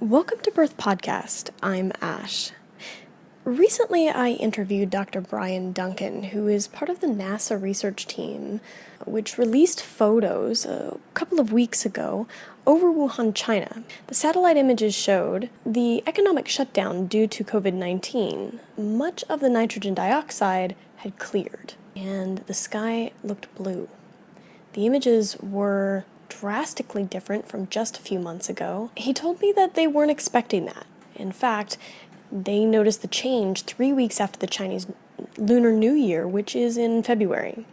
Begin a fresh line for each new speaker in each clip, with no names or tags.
Welcome to BEARTH Podcast. I'm Ash. Recently, I interviewed Dr. Brian Duncan, who is part of the NASA research team, which released photos a couple of weeks ago over Wuhan, China. The satellite images showed the economic shutdown due to COVID-19. Much of the nitrogen dioxide had cleared, and the sky looked blue. The images were drastically different from just a few months ago. He told me that they weren't expecting that. In fact, they noticed the change 3 weeks after the Chinese Lunar New Year, which is in February.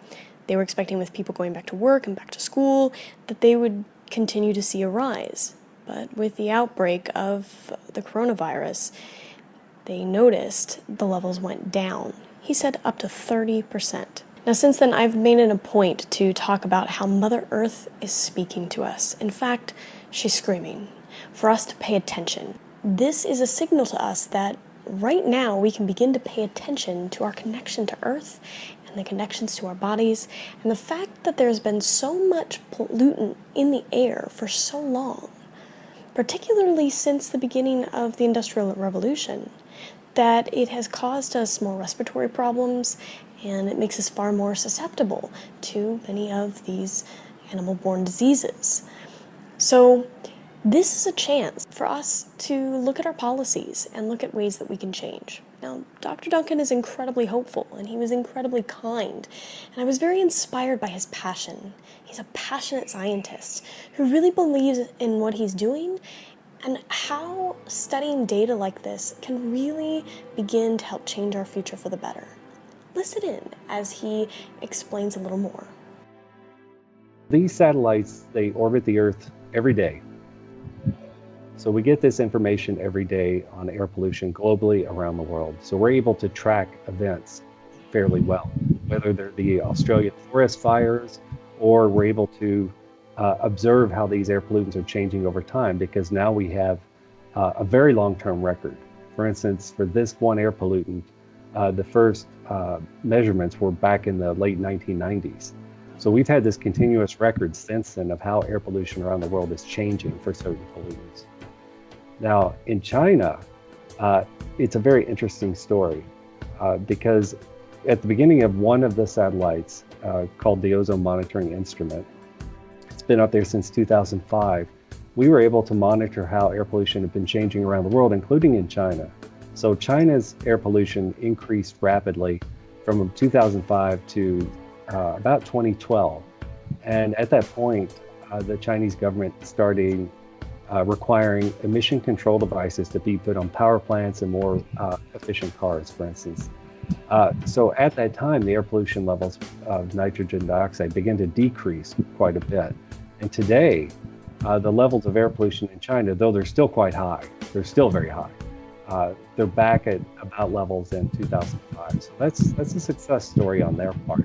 They were expecting, with people going back to work and back to school, that they would continue to see a rise. But with the outbreak of the coronavirus, they noticed the levels went down. He said up to 30%. Now, since then, I've made it a point to talk about how Mother Earth is speaking to us. In fact, she's screaming for us to pay attention. This is a signal to us that right now we can begin to pay attention to our connection to Earth and the connections to our bodies, and the fact that there's been so much pollutant in the air for so long, particularly since the beginning of the Industrial Revolution, that it has caused us more respiratory problems, and it makes us far more susceptible to many of these animal-borne diseases. So this is a chance for us to look at our policies and look at ways that we can change. Now, Dr. Duncan is incredibly hopeful, and he was incredibly kind, and I was very inspired by his passion. He's a passionate scientist who really believes in what he's doing and how studying data like this can really begin to help change our future for the better. Listen in as he explains a little more.
These satellites, they orbit the Earth every day. So we get this information every day on air pollution globally around the world. So we're able to track events fairly well, whether they're the Australian forest fires, or we're able to observe how these air pollutants are changing over time, because now we have a very long-term record. For instance, for this one air pollutant, the first measurements were back in the late 1990s. So we've had this continuous record since then of how air pollution around the world is changing for certain pollutants. Now, in China, it's a very interesting story because at the beginning of one of the satellites called the Ozone Monitoring Instrument, it's been up there since 2005, we were able to monitor how air pollution had been changing around the world, including in China. So China's air pollution increased rapidly from 2005 to about 2012. And at that point, the Chinese government started requiring emission control devices to be put on power plants and more efficient cars, for instance. So at that time, the air pollution levels of nitrogen dioxide began to decrease quite a bit. And today, the levels of air pollution in China, though they're still quite high, they're still very high. They're back at about levels in 2005. So that's a success story on their part.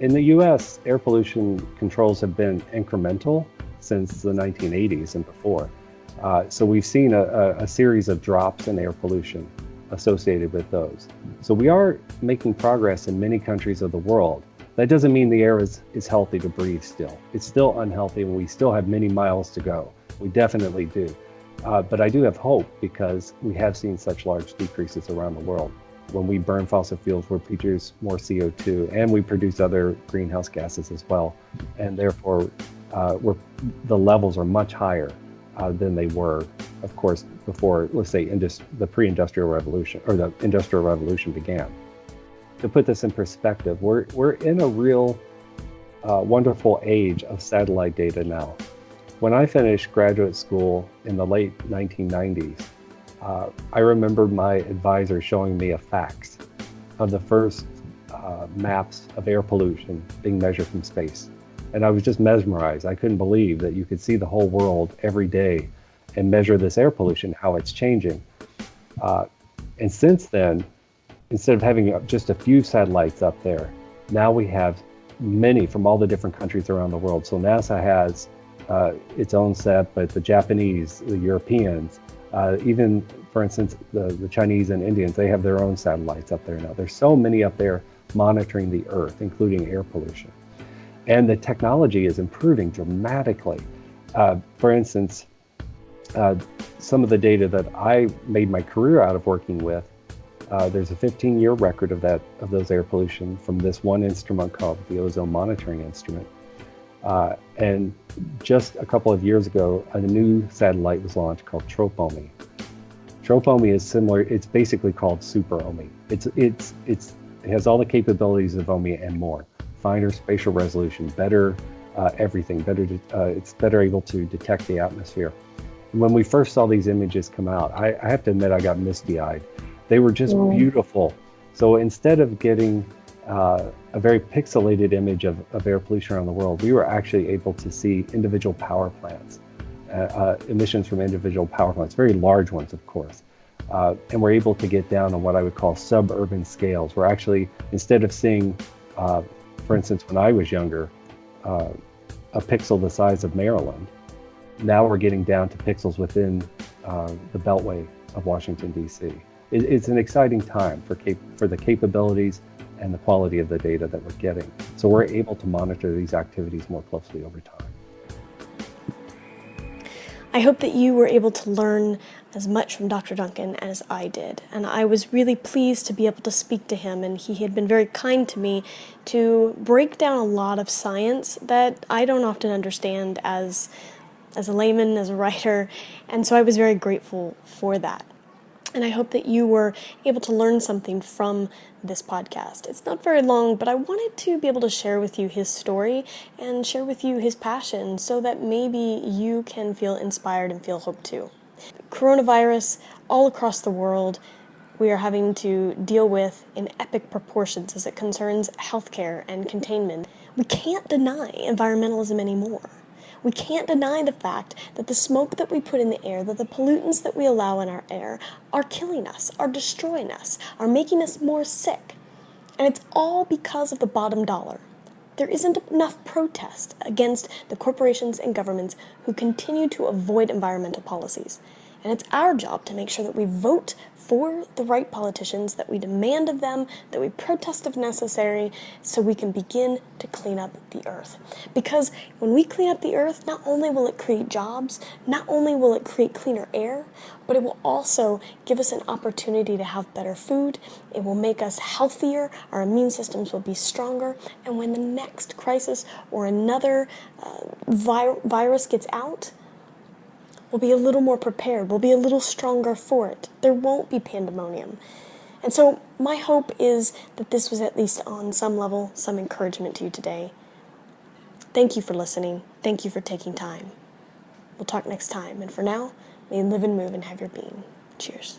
In the US, air pollution controls have been incremental since the 1980s and before. So we've seen a series of drops in air pollution associated with those. So we are making progress in many countries of the world. That doesn't mean the air is healthy to breathe still. It's still unhealthy, and we still have many miles to go. We definitely do. But I do have hope, because we have seen such large decreases around the world. When we burn fossil fuels, we produce more CO2, and we produce other greenhouse gases as well. And therefore, the levels are much higher than they were, of course, before, let's say, the pre-industrial revolution, or the industrial revolution began. To put this in perspective, we're in a real wonderful age of satellite data now. When I finished graduate school in the late 1990s, I remember my advisor showing me a fax of the first maps of air pollution being measured from space. And I was just mesmerized. I couldn't believe that you could see the whole world every day and measure this air pollution, how it's changing. And since then, instead of having just a few satellites up there, now we have many from all the different countries around the world. So NASA has its own set, but the Japanese, the Europeans, even, for instance, the Chinese and Indians, they have their own satellites up there now. There's so many up there monitoring the Earth, including air pollution. And the technology is improving dramatically. For instance, some of the data that I made my career out of working with, there's a 15-year record of those air pollution from this one instrument called the ozone monitoring instrument. And just a couple of years ago, a new satellite was launched called TROPOMI. TROPOMI is similar. It's basically called Super OMI. It has all the capabilities of OMI and more. Finer spatial resolution, better everything. It's better able to detect the atmosphere. And when we first saw these images come out, I have to admit I got misty-eyed. They were just beautiful. So instead of getting a very pixelated image of air pollution around the world, we were actually able to see individual power plants. Emissions from individual power plants, very large ones, of course. And we're able to get down on what I would call suburban scales. We're actually, instead of seeing, for instance, when I was younger, a pixel the size of Maryland, now we're getting down to pixels within the beltway of Washington, D.C. It's an exciting time for the capabilities and the quality of the data that we're getting. So we're able to monitor these activities more closely over time.
I hope that you were able to learn as much from Dr. Duncan as I did, and I was really pleased to be able to speak to him, and he had been very kind to me to break down a lot of science that I don't often understand as a layman, as a writer, and so I was very grateful for that. And I hope that you were able to learn something from this podcast. It's not very long, but I wanted to be able to share with you his story and share with you his passion so that maybe you can feel inspired and feel hope too. Coronavirus, all across the world, we are having to deal with in epic proportions as it concerns healthcare and containment. We can't deny environmentalism anymore. We can't deny the fact that the smoke that we put in the air, that the pollutants that we allow in our air are killing us, are destroying us, are making us more sick. And it's all because of the bottom dollar. There isn't enough protest against the corporations and governments who continue to avoid environmental policies. And it's our job to make sure that we vote for the right politicians, that we demand of them, that we protest if necessary, so we can begin to clean up the earth. Because when we clean up the earth, not only will it create jobs, not only will it create cleaner air, but it will also give us an opportunity to have better food. It will make us healthier, our immune systems will be stronger, and when the next crisis or another virus gets out, we'll be a little more prepared. We'll be a little stronger for it. There won't be pandemonium. And so my hope is that this was at least on some level some encouragement to you today. Thank you for listening. Thank you for taking time. We'll talk next time. And for now, may you live and move and have your being. Cheers.